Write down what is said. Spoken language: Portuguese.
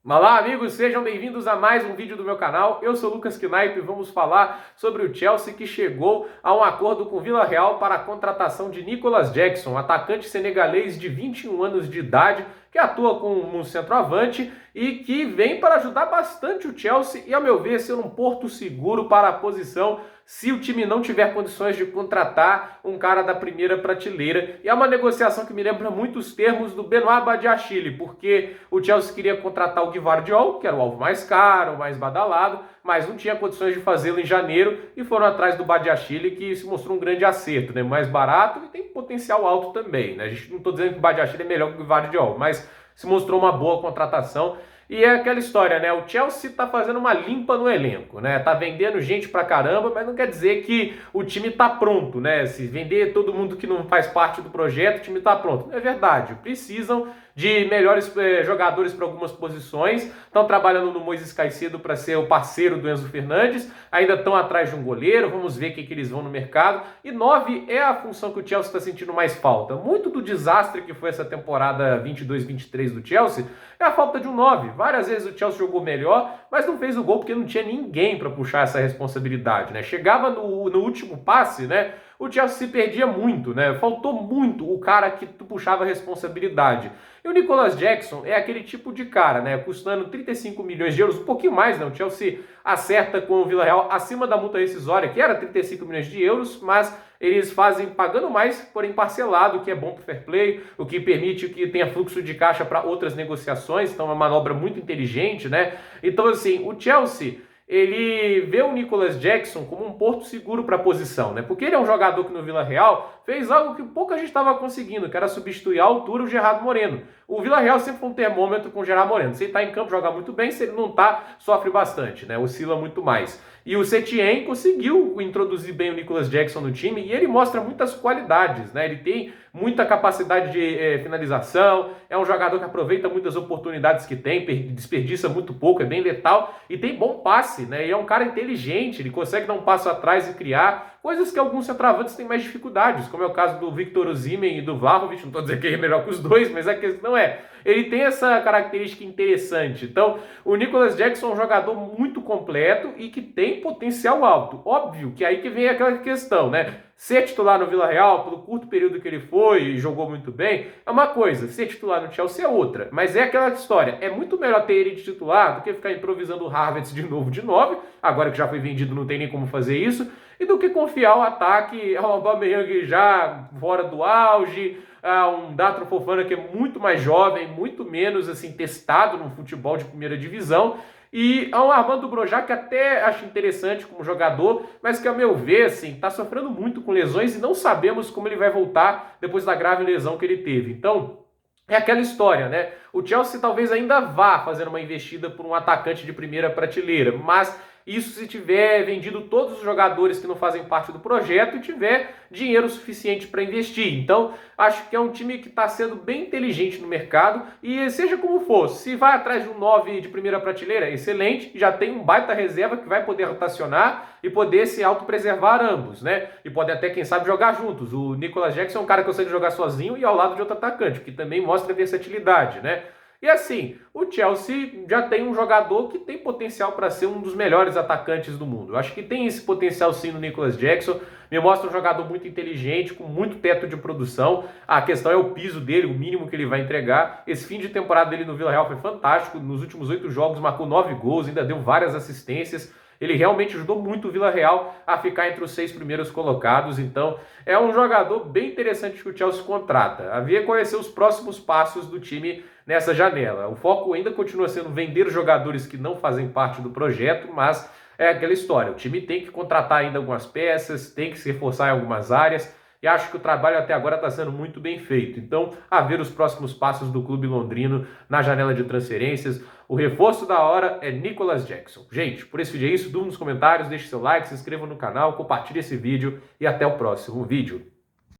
Olá, amigos, sejam bem-vindos a mais um vídeo do meu canal. Eu sou Lucas Knaip e vamos falar sobre o Chelsea que chegou a um acordo com o Villarreal para a contratação de Nicolas Jackson, atacante senegalês de 21 anos de idade, que atua como um centroavante e que vem para ajudar bastante o Chelsea e, ao meu ver, ser um porto seguro para a posição se o time não tiver condições de contratar um cara da primeira prateleira. E é uma negociação que me lembra muito os termos do Benoit Badiashile, porque o Chelsea queria contratar o Gvardiol, que era o alvo mais caro, mais badalado, mas não tinha condições de fazê-lo em janeiro e foram atrás do Badiashile, que se mostrou um grande acerto, né? Mais barato e tem potencial alto também, né? A gente não estou dizendo que o Badiashile é melhor que o Gvardiol, mas se mostrou uma boa contratação. E é aquela história, né? O Chelsea tá fazendo uma limpa no elenco, né? Tá vendendo gente pra caramba, mas não quer dizer que o time tá pronto, né? Se vender todo mundo que não faz parte do projeto, o time tá pronto. Não é verdade. Precisam de melhores jogadores para algumas posições. Estão trabalhando no Moisés Caicedo para ser o parceiro do Enzo Fernandes. Ainda estão atrás de um goleiro. Vamos ver o que eles vão no mercado. E 9 é a função que o Chelsea está sentindo mais falta. Muito do desastre que foi essa temporada 22-23 do Chelsea é a falta de um 9. Várias vezes o Chelsea jogou melhor, mas não fez o gol porque não tinha ninguém para puxar essa responsabilidade, né? Chegava no último passe, né? O Chelsea se perdia muito, né? Faltou muito o cara que puxava a responsabilidade. E o Nicolas Jackson é aquele tipo de cara, né? Custando 35 milhões de euros, um pouquinho mais, né? O Chelsea acerta com o Villarreal acima da multa rescisória, que era 35 milhões de euros, mas eles fazem pagando mais, porém parcelado, o que é bom para o fair play, o que permite que tenha fluxo de caixa para outras negociações, então é uma manobra muito inteligente, né? Então, assim, o Chelsea, ele vê o Nicolas Jackson como um porto seguro para a posição, né? Porque ele é um jogador que no Villarreal fez algo que pouca gente estava conseguindo, que era substituir à altura o Gerard Moreno. O Villarreal sempre foi um termômetro com o Gerard Moreno. Se ele está em campo, joga muito bem, se ele não está, sofre bastante, né? Oscila muito mais. E o Setien conseguiu introduzir bem o Nicolas Jackson no time e ele mostra muitas qualidades, né? Ele tem muita capacidade de finalização, é um jogador que aproveita muitas oportunidades que tem, desperdiça muito pouco, é bem letal e tem bom passe, né? E é um cara inteligente, ele consegue dar um passo atrás e criar coisas que alguns centroavantes têm mais dificuldades, como é o caso do Victor Osimhen e do Vlahovic. Não estou dizendo que ele é melhor que os dois, mas a questão é, ele tem essa característica interessante. Então, o Nicolas Jackson é um jogador muito completo e que tem potencial alto. Óbvio que aí que vem aquela questão, né? Ser titular no Villarreal, pelo curto período que ele foi e jogou muito bem, é uma coisa. Ser titular no Chelsea é outra. Mas é aquela história. É muito melhor ter ele de titular do que ficar improvisando o Havertz de novo de 9. Agora que já foi vendido, não tem nem como fazer isso. E do que confiar o ataque ao Aubameyang já fora do auge, a um Datro Fofana que é muito mais jovem, muito menos assim testado no futebol de primeira divisão, e a um Armando Broja que até acho interessante como jogador, mas que, ao meu ver, assim, está sofrendo muito com lesões e não sabemos como ele vai voltar depois da grave lesão que ele teve. Então, é aquela história, né? O Chelsea talvez ainda vá fazer uma investida por um atacante de primeira prateleira, mas isso se tiver vendido todos os jogadores que não fazem parte do projeto e tiver dinheiro suficiente para investir. Então, acho que é um time que está sendo bem inteligente no mercado e seja como for, se vai atrás de um 9 de primeira prateleira, excelente, já tem um baita reserva que vai poder rotacionar e poder se autopreservar ambos, né? E pode até, quem sabe, jogar juntos. O Nicolas Jackson é um cara que consegue jogar sozinho e ao lado de outro atacante, que também mostra versatilidade, né? E assim, o Chelsea já tem um jogador que tem potencial para ser um dos melhores atacantes do mundo. Eu acho que tem esse potencial sim no Nicolas Jackson. Me mostra um jogador muito inteligente, com muito teto de produção. A questão é o piso dele, o mínimo que ele vai entregar. Esse fim de temporada dele no Villarreal foi fantástico. Nos últimos 8 jogos marcou 9 gols, ainda deu várias assistências. Ele realmente ajudou muito o Villarreal a ficar entre os 6 primeiros colocados. Então, é um jogador bem interessante que o Chelsea contrata. Havia conhecer os próximos passos do time nessa janela. O foco ainda continua sendo vender jogadores que não fazem parte do projeto, mas é aquela história. O time tem que contratar ainda algumas peças, tem que se reforçar em algumas áreas. E acho que o trabalho até agora está sendo muito bem feito. Então, a ver os próximos passos do clube londrino na janela de transferências. O reforço da hora é Nicolas Jackson. Gente, por esse vídeo é isso. Dúvida nos comentários, deixe seu like, se inscreva no canal, compartilhe esse vídeo e até o próximo vídeo.